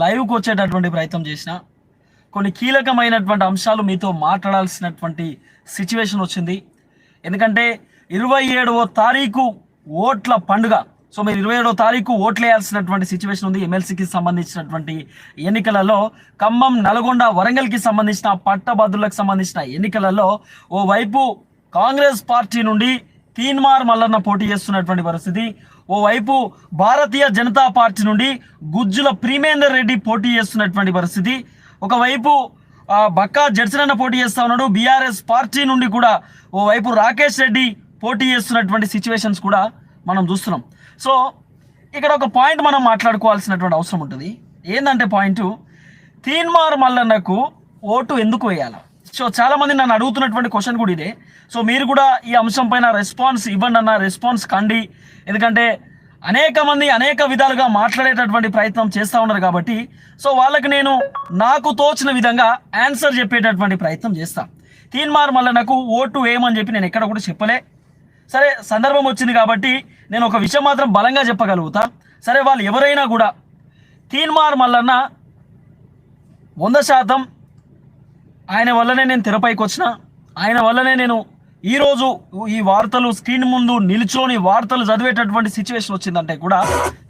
లైవ్కి వచ్చేటటువంటి ప్రయత్నం చేసిన కొన్ని కీలకమైనటువంటి అంశాలు మీతో మాట్లాడాల్సినటువంటి సిచ్యువేషన్ వచ్చింది. ఎందుకంటే 27వ తారీఖు ఓట్ల పండుగ. సో మీరు 27వ తారీఖు ఓట్లు వేయాల్సినటువంటి సిచ్యువేషన్ ఉంది. ఎమ్మెల్సీకి సంబంధించినటువంటి ఎన్నికలలో ఖమ్మం, నల్గొండ, వరంగల్కి సంబంధించిన పట్టభద్రులకు సంబంధించిన ఎన్నికలలో ఓవైపు కాంగ్రెస్ పార్టీ నుండి తీన్మార్ మల్లన్న పోటీ చేస్తున్నటువంటి పరిస్థితి, ఓవైపు భారతీయ జనతా పార్టీ నుండి గుజ్జుల ప్రీమేందర్ రెడ్డి పోటీ చేస్తున్నటువంటి పరిస్థితి, ఒకవైపు బక్కా జడ్సన్ పోటీ చేస్తా ఉన్నాడు. బీఆర్ఎస్ పార్టీ నుండి కూడా ఓవైపు రాకేష్ రెడ్డి పోటీ చేస్తున్నటువంటి సిచ్యువేషన్స్ కూడా మనం చూస్తున్నాం. సో ఇక్కడ ఒక పాయింట్ మనం మాట్లాడుకోవాల్సినటువంటి అవసరం ఉంటుంది. ఏంటంటే పాయింట్, తీన్మార్ మల్లన్నకు ఓటు ఎందుకు వేయాలి? సో చాలామంది నన్ను అడుగుతున్నటువంటి క్వశ్చన్ కూడా ఇదే. సో మీరు కూడా ఈ అంశం పైన రెస్పాన్స్ ఇవ్వండి అన్న, రెస్పాన్స్ కండి. ఎందుకంటే అనేక మంది అనేక విధాలుగా మాట్లాడేటటువంటి ప్రయత్నం చేస్తూ ఉన్నారు కాబట్టి సో వాళ్ళకి నేను నాకు తోచిన విధంగా ఆన్సర్ చెప్పేటటువంటి ప్రయత్నం చేస్తాను. తీన్మార్ మల్లన్నకు ఓటు వేయమని చెప్పి నేను ఎక్కడ కూడా చెప్పలే. సరే, సందర్భం వచ్చింది కాబట్టి నేను ఒక విషయం మాత్రం బలంగా చెప్పగలుగుతా. సరే, వాళ్ళు ఎవరైనా కూడా తీన్మార్ మల్లన్న 100% ఆయన వల్లనే నేను తెరపైకి వచ్చిన, ఆయన వల్లనే నేను ఈరోజు ఈ వార్తలు స్క్రీన్ ముందు నిల్చొని వార్తలు చదివేటటువంటి సిచ్యువేషన్ వచ్చిందంటే కూడా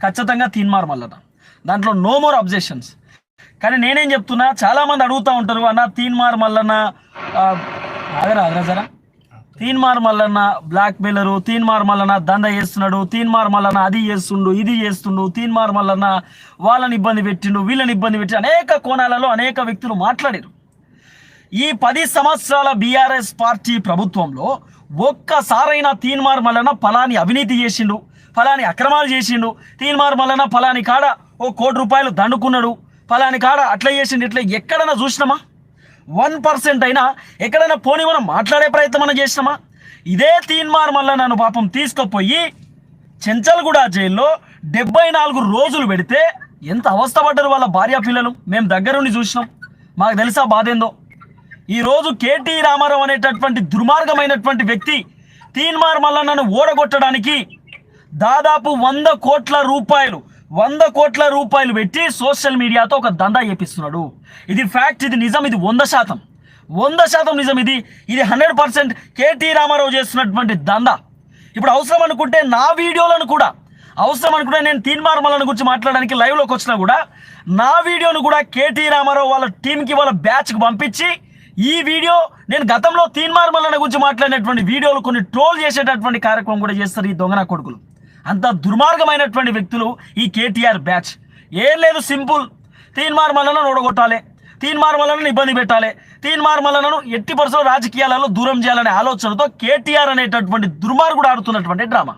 ఖచ్చితంగా తీన్మార్ మల్లన్న, దాంట్లో నో మోర్ అబ్జెక్షన్స్. కానీ నేనేం చెప్తున్నా, చాలామంది అడుగుతూ ఉంటారు, అన్న తీన్మార్ మల్లన్న జరా తీన్మార్ మల్లన్న బ్లాక్ మెయిలరు, తీన్మార్ మల్లన్న దంద చేస్తున్నాడు, తీన్మార్ మల్లన్న అది చేస్తుండు, ఇది చేస్తుండు, తీన్మార్ మల్లన్న వాళ్ళని ఇబ్బంది పెట్టిండు, వీళ్ళని ఇబ్బంది పెట్టి అనేక కోణాలలో అనేక వ్యక్తులు మాట్లాడారు. ఈ 10 సంవత్సరాల బీఆర్ఎస్ పార్టీ ప్రభుత్వంలో ఒక్కసారైనా తీన్మార్ మల్లన్న ఫలాని అవినీతి చేసిండు, ఫలాని అక్రమాలు చేసిండు, తీన్మార్ మల్లన్న ఫలాని కాడ ఓ ₹1 దండుకున్నాడు, ఫలాని కాడ అట్లా చేసిండు, ఇట్లా ఎక్కడైనా చూసినామా? 1% అయినా ఎక్కడైనా పోనీ మనం మాట్లాడే ప్రయత్నం చేసినామా? ఇదే తీన్మార్ మల్లన్నను పాపం తీసుకుపోయి చెంచల్గూడ జైల్లో 74 రోజులు పెడితే ఎంత అవస్థపడ్డారు వాళ్ళ భార్య పిల్లలు. మేము దగ్గరుండి చూసినాం, మాకు తెలుసా బాధ ఏందో. ఈరోజు కేటీ రామారావు అనేటటువంటి దుర్మార్గమైనటువంటి వ్యక్తి తీన్మార్ మల్లన్నను ఓడగొట్టడానికి దాదాపు 100 కోట్ల రూపాయలు పెట్టి సోషల్ మీడియాతో ఒక దందా చేపిస్తున్నాడు. ఇది ఫ్యాక్ట్, ఇది నిజం, ఇది 100% నిజం. ఇది 100% కేటీ రామారావు చేస్తున్నటువంటి దందా. ఇప్పుడు అవసరం అనుకుంటే నా వీడియోలను కూడా, అవసరం అనుకుంటే నేను తీన్మార్ మల్లన్న గురించి మాట్లాడడానికి లైవ్లోకి వచ్చినా కూడా నా వీడియోను కూడా కేటీ రామారావు వాళ్ళ టీంకి, వాళ్ళ బ్యాచ్కి పంపించి ఈ వీడియో నేను గతంలో తీన్మార్ మల్లన్న గురించి మాట్లాడినటువంటి వీడియోలు కొన్ని ట్రోల్ చేసేటటువంటి కార్యక్రమం కూడా చేస్తారు ఈ దొంగన కొడుకులు. అంత దుర్మార్గమైనటువంటి వ్యక్తులు ఈ కేటీఆర్ బ్యాచ్. ఏం లేదు, సింపుల్, తీన్మార్ మల్లన్నను ఓడగొట్టాలి, తీన్మార్ మల్లన్నను ఇబ్బంది పెట్టాలి, తీన్మార్ మల్లన్నను ఎట్టి పరిస్థితుల్లో రాజకీయాలలో దూరం చేయాలనే ఆలోచనతో కేటీఆర్ అనేటటువంటి దుర్మార్గుడు ఆడుతున్నటువంటి డ్రామా.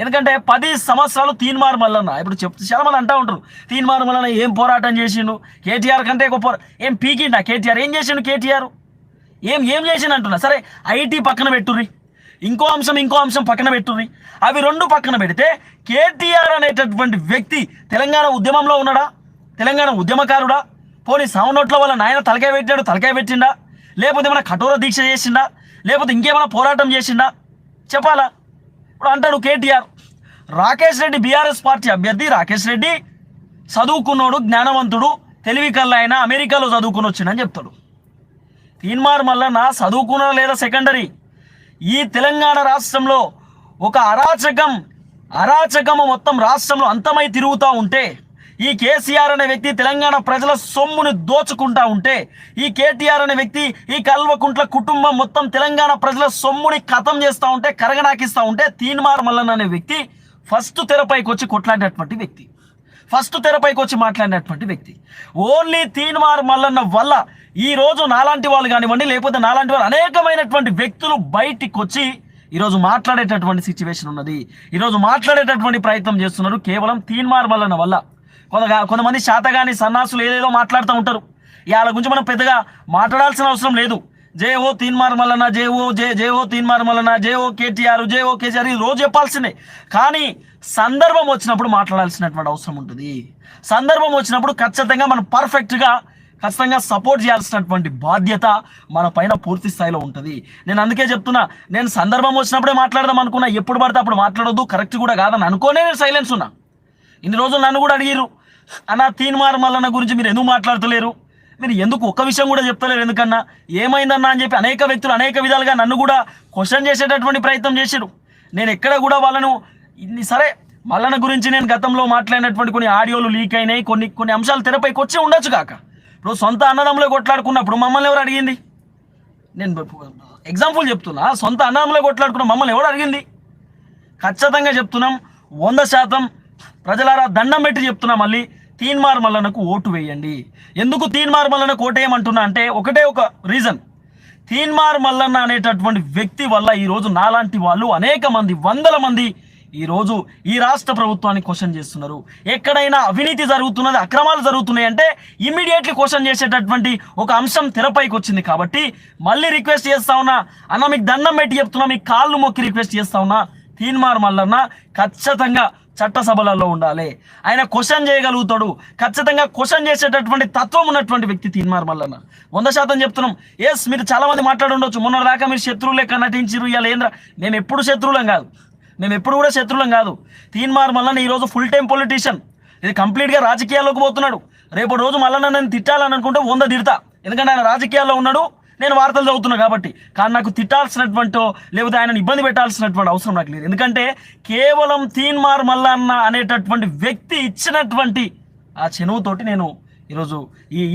ఎందుకంటే 10 సంవత్సరాలు తీన్మార్ మల్లన్న, ఇప్పుడు చాలా మంది అంటూ ఉంటారు తీన్మార్ మల్లన్న ఏం పోరాటం చేసిండు, కేటీఆర్ కంటే గొప్ప ఏం పీకిండా కేటీఆర్? ఏం చేసిండు కేటీఆర్? ఏం చేసిండు అంటున్నా. సరే, ఐటీ పక్కన పెట్టుర్రి, ఇంకో అంశం పక్కన పెట్టుర్రి. అవి రెండు పక్కన పెడితే కేటీఆర్ అనేటటువంటి వ్యక్తి తెలంగాణ ఉద్యమంలో ఉన్నాడా? తెలంగాణ ఉద్యమకారుడా? పోనీ సౌండ్ వల్ల నాయన తలకాయ పెట్టిండా? లేకపోతే ఏమైనా కఠోర దీక్ష చేసిండా? లేకపోతే ఇంకేమైనా పోరాటం చేసిండా? చెప్పాలా? ఇప్పుడు అంటాడు కేటీఆర్. రాకేష్ రెడ్డి, బీఆర్ఎస్ పార్టీ అభ్యర్థి రాకేష్ రెడ్డి చదువుకున్నాడు, జ్ఞానవంతుడు, తెలివి కల్లా ఆయన అమెరికాలో చదువుకుని వచ్చిండని చెప్తాడు. తీన్మార్ మల్లన్న చదువుకున్నా లేదా సెకండరీ. ఈ తెలంగాణ రాష్ట్రంలో ఒక అరాచకం మొత్తం రాష్ట్రంలో అంతమై తిరుగుతూ ఉంటే, ఈ కేసీఆర్ అనే వ్యక్తి తెలంగాణ ప్రజల సొమ్ముని దోచుకుంటా ఉంటే, ఈ కేటీఆర్ అనే వ్యక్తి, ఈ కల్వకుంట్ల కుటుంబం మొత్తం తెలంగాణ ప్రజల సొమ్ముని ఖతం చేస్తూ ఉంటే, కరగనాకిస్తూ ఉంటే, తీన్మార్ మల్లన్న అనే వ్యక్తి ఫస్ట్ తెరపైకి వచ్చి కొట్లాడినటువంటి వ్యక్తి, ఫస్ట్ తెరపైకి వచ్చి మాట్లాడినటువంటి వ్యక్తి. ఓన్లీ తీన్మార్ మల్లన్న వల్ల ఈరోజు నాలాంటి వాళ్ళు కానివ్వండి, లేకపోతే నాలాంటి వాళ్ళు అనేకమైనటువంటి వ్యక్తులు బయటికి వచ్చి ఈరోజు మాట్లాడేటటువంటి సిచ్యువేషన్ ఉన్నది. ఈరోజు మాట్లాడేటటువంటి ప్రయత్నం చేస్తున్నారు కేవలం తీన్మార్ మల్లన్న వల్ల. కొంతమంది శాతగాని సన్నాసులు ఏదేదో మాట్లాడుతూ ఉంటారు. వాళ్ళ గురించి మనం పెద్దగా మాట్లాడాల్సిన అవసరం లేదు. జై హో తీన్మార్ మల్లన్న, జై హో తీన్మార్ మల్లన్న, జై హో కేటీఆర్, జై హో కేసీఆర్, ఇది రోజు చెప్పాల్సిందే. కానీ సందర్భం వచ్చినప్పుడు మాట్లాడాల్సినటువంటి అవసరం ఉంటుంది. సందర్భం వచ్చినప్పుడు ఖచ్చితంగా మనం ఖచ్చితంగా సపోర్ట్ చేయాల్సినటువంటి బాధ్యత మన పైన పూర్తి స్థాయిలో ఉంటుంది. నేను అందుకే చెప్తున్నా, నేను సందర్భం వచ్చినప్పుడే మాట్లాడదాం అనుకున్నా, ఎప్పుడు పడితే అప్పుడు మాట్లాడొద్దు, కరెక్ట్ కూడా కాదని అనుకోనే నేను సైలెన్స్ ఉన్నా. ఇన్ని రోజులు నన్ను కూడా అడిగిరు, అన్న తీన్మార్ మల్లన్న గురించి మీరు ఎందుకు మాట్లాడతలేరు, మీరు ఎందుకు ఒక్క విషయం కూడా చెప్తలేరు ఎందుకన్నా, ఏమైందన్నా అని చెప్పి అనేక వ్యక్తులు అనేక విధాలుగా నన్ను కూడా క్వశ్చన్ చేసేటటువంటి ప్రయత్నం చేశారు. నేను ఎక్కడ కూడా వాళ్ళను సరే మల్లన్న గురించి నేను గతంలో మాట్లాడినటువంటి కొన్ని ఆడియోలు లీక్ అయినాయి, కొన్ని అంశాలు తెరపైకి వచ్చి ఉండొచ్చు కాక. ఇప్పుడు సొంత అన్నదమ్ములే కొట్లాడుకున్నప్పుడు మమ్మల్ని ఎవరు అడిగింది? నేను ఎగ్జాంపుల్ చెప్తున్నా, సొంత అన్నదమ్ములే కొట్లాడుకున్న మమ్మల్ని ఎవరు అడిగింది? ఖచ్చితంగా చెప్తున్నాం, 100% ప్రజలారా దండం పెట్టి చెప్తున్నా, మళ్ళీ తీన్మార్ మల్లన్నకు ఓటు వేయండి. ఎందుకు తీన్మార్ మల్లన్నకు ఓటు వేయమంటున్నా అంటే ఒకటే ఒక రీజన్, తీన్మార్ మల్లన్న అనేటటువంటి వ్యక్తి వల్ల ఈరోజు నాలాంటి వాళ్ళు అనేక మంది వందల మంది ఈరోజు ఈ రాష్ట్ర ప్రభుత్వాన్ని క్వశ్చన్ చేస్తున్నారు. ఎక్కడైనా అవినీతి జరుగుతున్నది, అక్రమాలు జరుగుతున్నాయి అంటే ఇమ్మీడియట్లీ క్వశ్చన్ చేసేటటువంటి ఒక అంశం తెరపైకి వచ్చింది. కాబట్టి మళ్ళీ రిక్వెస్ట్ చేస్తా ఉన్నా అన్న, మీకు దండం పెట్టి చెప్తున్నా, మీకు కాళ్ళు మొక్కి రిక్వెస్ట్ చేస్తా ఉన్నా, తీన్మార్ మల్లన్న ఖచ్చితంగా చట్టసభలలో ఉండాలి. ఆయన క్వశ్చన్ చేయగలుగుతాడు, ఖచ్చితంగా క్వశ్చన్ చేసేటటువంటి తత్వం ఉన్నటువంటి వ్యక్తి తీన్మార్ మల్లన్న. 100% చెప్తున్నాం. ఎస్, మీరు చాలా మంది మాట్లాడుండొచ్చు, మొన్న దాకా మీరు శత్రువులు లెక్క నటించారు, ఇలా ఏంద్ర, మేము ఎప్పుడు శత్రువులం కాదు, మేము ఎప్పుడు కూడా శత్రువులం కాదు. తీన్మార్ మల్లన్న ఈరోజు ఫుల్ టైం పొలిటీషియన్, ఇది కంప్లీట్గా రాజకీయాల్లోకి పోతున్నాడు. రేపు రోజు మల్లన్న నేను తిట్టాలని అనుకుంటే 100 తిడతా, ఎందుకంటే ఆయన రాజకీయాల్లో ఉన్నాడు, నేను వార్తలు చదువుతున్నా కాబట్టి. కానీ నాకు తిట్టాల్సినటువంటి లేకపోతే ఆయనను ఇబ్బంది పెట్టాల్సినటువంటి అవసరం నాకు లేదు. ఎందుకంటే కేవలం తీన్మార్ మల్లన్న అనేటటువంటి వ్యక్తి ఇచ్చినటువంటి ఆ చెనువుతోటి నేను ఈరోజు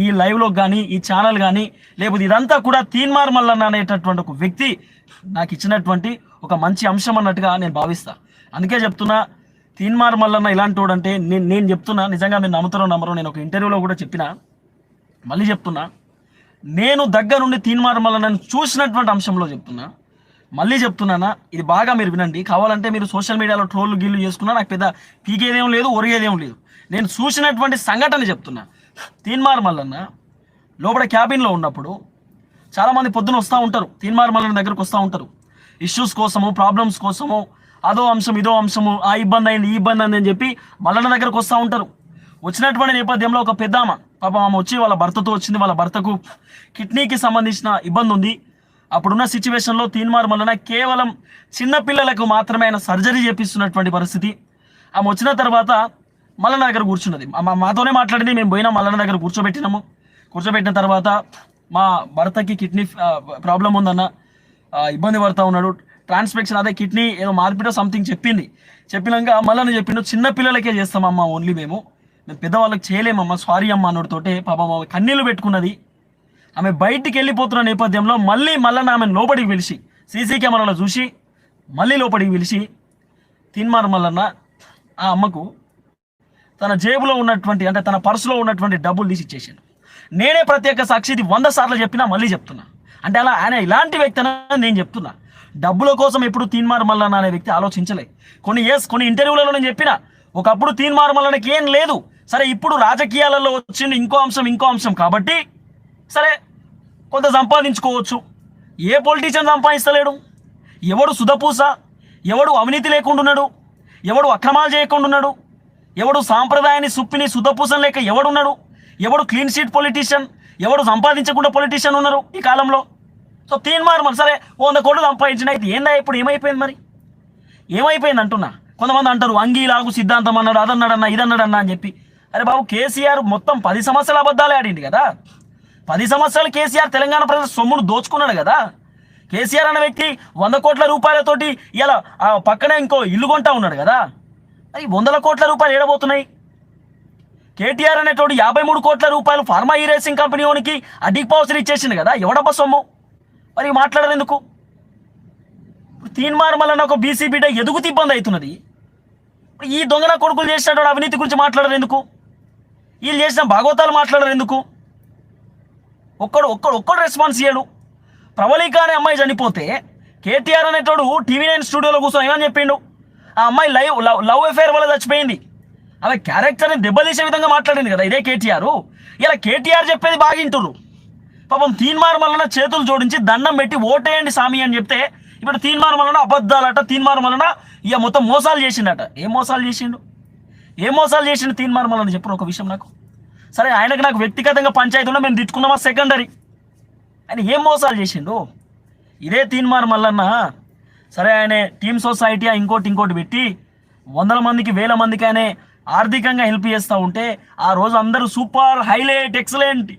ఈ లైవ్లో కానీ ఈ ఛానల్ కానీ లేకపోతే ఇదంతా కూడా తీన్మార్ మల్లన్న అనేటటువంటి ఒక వ్యక్తి నాకు ఇచ్చినటువంటి ఒక మంచి అంశం అన్నట్టుగా నేను భావిస్తా. అందుకే చెప్తున్నా, తీన్మార్ మల్లన్న ఇలాంటి వాడు అంటే నేను చెప్తున్నా, నిజంగా మీరు నమ్ముతారో నమ్మరో, నేను ఒక ఇంటర్వ్యూలో కూడా చెప్పినా, మళ్ళీ చెప్తున్నా, నేను దగ్గర నుండి తీన్మార్ మల్లన్నను చూసినటువంటి అంశంలో చెప్తున్నా, మళ్ళీ చెప్తున్నానా, ఇది బాగా మీరు వినండి. కావాలంటే మీరు సోషల్ మీడియాలో ట్రోల్ గిల్లు చేసుకున్నా నాకు పెద్ద పీకేదేం లేదు, ఒరిగేదేం లేదు. నేను చూసినటువంటి సంఘటన చెప్తున్నా. తీన్మార్ మల్లన్న లోపల క్యాబిన్లో ఉన్నప్పుడు చాలామంది పొద్దున వస్తూ ఉంటారు, తీన్మార్ మల్లన్న దగ్గరకు వస్తూ ఉంటారు, ఇష్యూస్ కోసము, ప్రాబ్లమ్స్ కోసము, అదో అంశం ఇదో అంశము, ఆ ఇబ్బంది అయింది ఈ ఇబ్బంది అయింది అని చెప్పి మల్లన్న దగ్గరకు వస్తూ ఉంటారు. వచ్చినటువంటి నేపథ్యంలో ఒక పెద్దామ పాపం ఆమె వచ్చి వాళ్ళ భర్తతో వచ్చింది, వాళ్ళ భర్తకు కిడ్నీకి సంబంధించిన ఇబ్బంది ఉంది. అప్పుడున్న సిచ్యువేషన్లో తీన్మార్ మల్లన్న కేవలం చిన్నపిల్లలకు మాత్రమే ఆయన సర్జరీ చేపిస్తున్నటువంటి పరిస్థితి. ఆమె వచ్చిన తర్వాత మల్లన్న దగ్గర కూర్చున్నది, మాతోనే మాట్లాడింది, మేము పోయినా మల్లన్న దగ్గర కూర్చోబెట్టిన తర్వాత మా భర్తకి కిడ్నీ ప్రాబ్లం ఉందన్న, ఇబ్బంది పడుతూ ఉన్నాడు, ట్రాన్స్పెక్షన్ అదే కిడ్నీ ఏదో మార్పిడో సంథింగ్ చెప్పినాక మల్లన్న చెప్పిండు, చిన్నపిల్లలకే చేస్తామమ్మా ఓన్లీ, మేము పెద్దవాళ్ళకి చేయలేమమ్మా, సారీ అమ్మ అన్నోడితోటే పాపం కన్నీళ్ళు పెట్టుకున్నది. ఆమె బయటికి వెళ్ళిపోతున్న నేపథ్యంలో మల్లన్న ఆమెను లోపలికి పిలిచి సీసీ కెమెరాలో చూసి మళ్ళీ లోపలికి పిలిచి తీన్మార్ మల్లన్న ఆ అమ్మకు తన జేబులో ఉన్నటువంటి అంటే తన పర్సులో ఉన్నటువంటి డబ్బులు తీసి ఇచ్చేసాను. నేనే ప్రత్యేక సాక్షి, ఇది 100 సార్లు చెప్పినా మళ్ళీ చెప్తున్నా. అంటే అలా ఆయన ఇలాంటి వ్యక్తి అని నేను చెప్తున్నా. డబ్బుల కోసం ఎప్పుడు తీన్మార్ మల్లన్న అనే వ్యక్తి ఆలోచించలే. కొన్ని ఇంటర్వ్యూలలో నేను చెప్పిన, ఒకప్పుడు తీన్మార్ మల్లన్నకి ఏం లేదు, సరే ఇప్పుడు రాజకీయాలలో వచ్చింది ఇంకో అంశం కాబట్టి సరే కొంత సంపాదించుకోవచ్చు. ఏ పొలిటీషియన్ సంపాదిస్తలేడు? ఎవడు సుధపూస, ఎవడు అవినీతి లేకుండా ఉన్నాడు, ఎవడు అక్రమాలు చేయకుండా ఉన్నాడు, ఎవడు సాంప్రదాయాన్ని సుప్పిని సుధపూసం లేక ఎవడున్నాడు, ఎవడు క్లీన్ షీట్ పొలిటీషియన్, ఎవడు సంపాదించకుండా పొలిటీషియన్ ఉన్నారు ఈ కాలంలో. సో తీన్మార్ మల్లన్న సరే 100 కోట్లు సంపాదించిన, అయితే ఏందా ఇప్పుడు ఏమైపోయింది, మరి ఏమైపోయింది అంటున్నా. కొంతమంది అంటారు అంగీలాగు సిద్ధాంతం అన్నాడు, అదన్నాడన్నా ఇదన్నాడన్నా అని చెప్పి. అరే బాబు, కేసీఆర్ మొత్తం 10 సంవత్సరాల అబద్ధాలే ఆడింది కదా. 10 సంవత్సరాలు కేసీఆర్ తెలంగాణ ప్రజల సొమ్మును దోచుకున్నాడు కదా. కేసీఆర్ అనే వ్యక్తి 100 కోట్ల రూపాయలతోటి ఇలా పక్కనే ఇంకో ఇల్లు కొంటా ఉన్నాడు కదా. అది 100 కోట్ల రూపాయలు ఏడబోతున్నాయి. కేటీఆర్ అనేటోడు 53 కోట్ల రూపాయలు ఫార్మా ఈ రేసింగ్ కంపెనీ వానికి అడిక్ పౌసర్ ఇచ్చేసింది కదా. ఎవడబ్బా సొమ్ము? మరి మాట్లాడరు ఎందుకు? తీన్మార్ మల్లన్న ఒక బీసీ బిడ్డ ఎదుగుతూ ఇబ్బంది అవుతున్నది. ఈ దొంగన కొడుకులు చేసినటువంటి అవినీతి గురించి మాట్లాడరు ఎందుకు? వీళ్ళు చేసిన భాగవతాలు మాట్లాడరు ఎందుకు? ఒక్కడు రెస్పాన్స్ ఇయ్యడు. ప్రవళిక అనే అమ్మాయి చనిపోతే కేటీఆర్ అనేటోడు TV9 స్టూడియోలో కూర్చొని ఏమని చెప్పిండు, ఆ అమ్మాయి లవ్ అఫేర్ వల్ల చచ్చిపోయింది, ఆమె క్యారెక్టర్ని దెబ్బతీసే విధంగా మాట్లాడింది కదా ఇదే కేటీఆర్. ఇలా కేటీఆర్ చెప్పేది బాగింటురు. పాపం తీన్మార్ మల్లన్న చేతులు జోడించి దండం పెట్టి ఓటేయండి సామి అని చెప్తే ఇప్పుడు తీన్మార్ మల్లన్న అబద్ధాలట, తీన్మార్ మల్లన్న ఇక మొత్తం మోసాలు చేసిండట. ఏం మోసాలు చేసిండు తీన్మార్ మల్లన్న చెప్పు ఒక విషయం నాకు. సరే ఆయనకు నాకు వ్యక్తిగతంగా పంచాయతీ ఉన్నా మేము తిట్టుకున్నామా సెకండరీ, ఆయన ఏం మోసాలు చేసిండు? ఇదే తీన్మార్ మల్లన్న సరే ఆయన టీమ్ సొసైటీ ఇంకోటి పెట్టి 100 మందికి 1000 మందికి ఆయన ఆర్థికంగా హెల్ప్ చేస్తూ ఉంటే ఆ రోజు అందరూ సూపర్ హైలైట్ ఎక్సలెంట్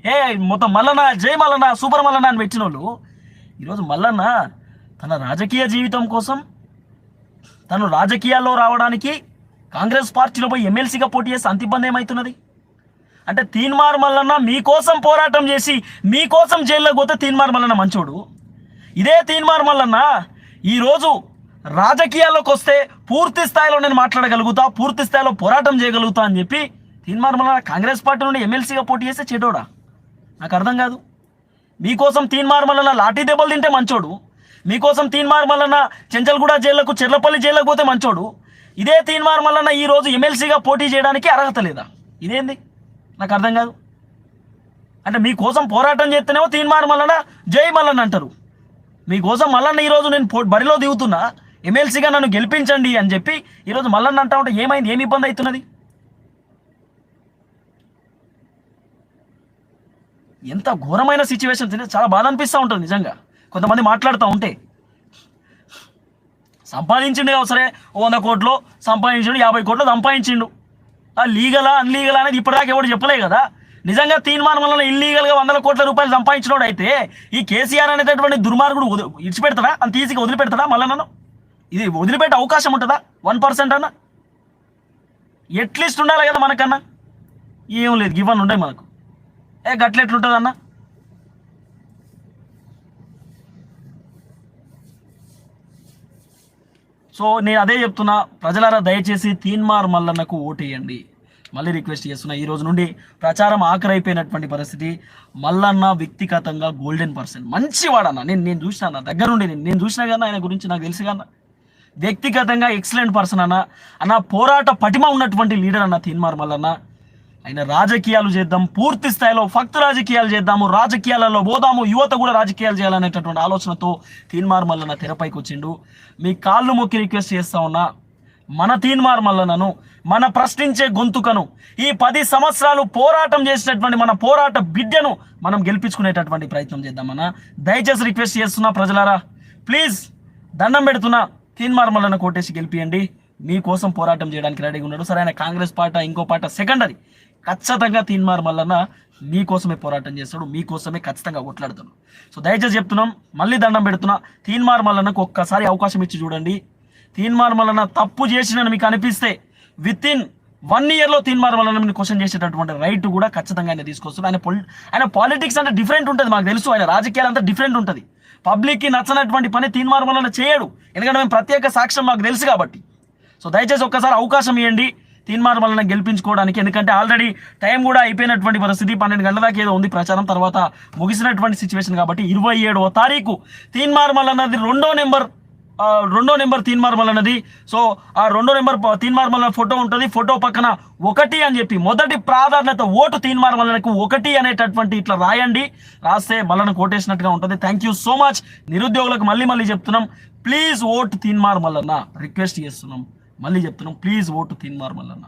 మొత్తం మల్లన్న జై మల్లన్న సూపర్ మల్లన్న అని పెట్టిన వాళ్ళు ఈరోజు మల్లన్న తన రాజకీయ జీవితం కోసం తను రాజకీయాల్లో రావడానికి కాంగ్రెస్ పార్టీలో పోయి ఎమ్మెల్సీగా పోటీ చేస్తే అంత ఇబ్బంది ఏమవుతున్నది అంటే తీన్మార్ మల్లన్న మీకోసం పోరాటం చేసి మీకోసం జైల్లోకి పోతే తీన్మార్ మల్లన్న మంచోడు. ఇదే తీన్మార్ మల్లన్న ఈరోజు రాజకీయాల్లోకి వస్తే పూర్తి స్థాయిలో నేను మాట్లాడగలుగుతా, పూర్తి స్థాయిలో పోరాటం చేయగలుగుతా అని చెప్పి తీన్మార్ మల్లన్న కాంగ్రెస్ పార్టీ నుండి ఎమ్మెల్సీగా పోటీ చేస్తే చెడోడా? నాకు అర్థం కాదు. మీకోసం తీన్మార్ మల్లన్న లాఠీ దెబ్బలు తింటే మంచోడు, మీకోసం తీన్మార్ మల్లన్న చెంచల్గూడ జైళ్లకు చెర్లపల్లి జైళ్ళకు పోతే మంచోడు. ఇదే తీన్మార్ మల్లన్న ఈరోజు ఎమ్మెల్సీగా పోటీ చేయడానికి అర్హత లేదా? ఇదేంది నాకు అర్థం కాదు. అంటే మీకోసం పోరాటం చేస్తేనేమో తీన్మార్ మల్లన్న జై మల్లన్న అంటారు, మీకోసం మల్లన్న ఈరోజు నేను బరిలో దిగుతున్నా ఎమ్మెల్సీగా నన్ను గెలిపించండి అని చెప్పి ఈరోజు మల్లన్న అంటా ఉంటే ఏమైంది, ఏమి ఇబ్బంది అవుతున్నది? ఎంత ఘోరమైన సిచ్యువేషన్, చాలా బాధ అనిపిస్తూ ఉంటుంది నిజంగా కొంతమంది మాట్లాడుతూ ఉంటే. సంపాదించిండు సరే 100 కోట్లు సంపాదించిండు, 50 కోట్లు సంపాదించిండు, లీగలా అన్లీగలా అనేది ఇప్పటిదాకా ఎవరు చెప్పలే కదా. నిజంగా తీన్మార్ మల్లన్న ఇల్లీగల్గా 100 కోట్ల రూపాయలు సంపాదించినోడు అయితే ఈ కేసీఆర్ అనేటటువంటి దుర్మార్గుడు ఇడిచిపెడతాడా? అంత ఈజీగా వదిలిపెడతాడా మల్లన్నను? ఇది వదిలిపెట్టే అవకాశం ఉంటుందా 1% అన్న? ఎట్లీస్ట్ ఉండాలి కదా మనకన్నా. ఏం లేదు, గివన్ ఉండే మనకు. గట్లెట్లుంటుంది అన్న? సో నేను అదే చెప్తున్నా, ప్రజలారా దయచేసి తీన్మార్ మల్లన్నకు ఓటేయండి. మళ్ళీ రిక్వెస్ట్ చేస్తున్నా, ఈ రోజు నుండి ప్రచారం ఆఖరైపోయినటువంటి పరిస్థితి. మల్లన్న వ్యక్తిగతంగా గోల్డెన్ పర్సన్, మంచివాడన్న. నేను చూసినా దగ్గర నుండి, నేను చూసినా కన్నా ఆయన గురించి నాకు తెలుసు కన్నా. వ్యక్తిగతంగా ఎక్సలెంట్ పర్సన్ అన్న పోరాట పటిమ ఉన్నటువంటి లీడర్ అన్న తీన్మార్ మల్లన్న. ఆయన రాజకీయాలు చేద్దాం, పూర్తి స్థాయిలో ఫక్తు రాజకీయాలు చేద్దాము, రాజకీయాలలో పోదాము, యువత కూడా రాజకీయాలు చేయాలనేటటువంటి ఆలోచనతో తీన్మార్ మల్లన్న తెరపైకి వచ్చిండు. మీ కాళ్ళు మొక్కి రిక్వెస్ట్ చేస్తా ఉన్నా, మన తీన్మార్ మల్లన్నను, మన ప్రశ్నించే గొంతుకను, ఈ 10 సంవత్సరాలు పోరాటం చేసినటువంటి మన పోరాట బిడ్డను మనం గెలిపించుకునేటటువంటి ప్రయత్నం చేద్దామన్నా. దయచేసి రిక్వెస్ట్ చేస్తున్నా ప్రజలారా, ప్లీజ్ దండం పెడుతున్నా, తీన్మార్ మల్లన్న కోటేసి గెలిపియండి. మీకోసం పోరాటం చేయడానికి రెడీగా ఉన్నాడు. సరే ఆయన కాంగ్రెస్ పార్టీ ఇంకో పార్టీ సెకండరీ, ఖచ్చితంగా తీన్మార్ మల్లన్న మీకోసమే పోరాటం చేస్తాడు, మీకోసమే ఖచ్చితంగా కొట్లాడుతాడు. సో దయచేసి చెప్తున్నాం, మళ్ళీ దండం పెడుతున్నా, తీన్మార్ మల్లన్నకు ఒక్కసారి అవకాశం ఇచ్చి చూడండి. తీన్మార్ మల్లన్న తప్పు చేసినని మీకు అనిపిస్తే విత్-ఇన్ 1 yearలో తీన్మార్ మల్లన్న క్వశ్చన్ చేసేటటువంటి రైట్ కూడా ఖచ్చితంగా ఆయన తీసుకొస్తాడు. ఆయన పాలిటిక్స్ అంటే డిఫరెంట్ ఉంటుంది, మాకు తెలుసు. ఆయన రాజకీయాలు అంతా డిఫరెంట్ ఉంటుంది. పబ్లిక్కి నచ్చనటువంటి పని తీన్మార్ మల్లన్న చేయడు, ఎందుకంటే మేము ప్రత్యేక సాక్ష్యం మాకు తెలుసు కాబట్టి. సో దయచేసి ఒక్కసారి అవకాశం ఇవ్వండి తీన్మార్ మల్లన్న గెలిపించుకోవడానికి. ఎందుకంటే ఆల్రెడీ టైం కూడా అయిపోయినటువంటి పరిస్థితి, 12 గంటల దాకా ఏదో ఉంది ప్రచారం, తర్వాత ముగిసినటువంటి సిచ్యువేషన్. కాబట్టి 27వ తారీఖు తీన్మార్ మల్లన్నది రెండో నెంబర్ తీన్మార్ మల్లన్నది. సో ఆ రెండో నెంబర్ తీన్మార్ మల్లన్న ఫోటో ఉంటుంది, ఫోటో పక్కన 1 అని చెప్పి మొదటి ప్రాధాన్యత ఓటు తీన్మార్ మల్లన్నకు 1 అనేటటువంటి ఇట్లా రాయండి. రాస్తే మల్లన్న కోటేసినట్టుగా ఉంటుంది. Thank you so much. నిరుద్యోగులకు మళ్ళీ చెప్తున్నాం, please vote Teenmar Mallanna. Request చేస్తున్నాం, మళ్ళీ చెప్తున్నాం, ప్లీజ్ ఓటు తీన్మార్ మల్లన్న.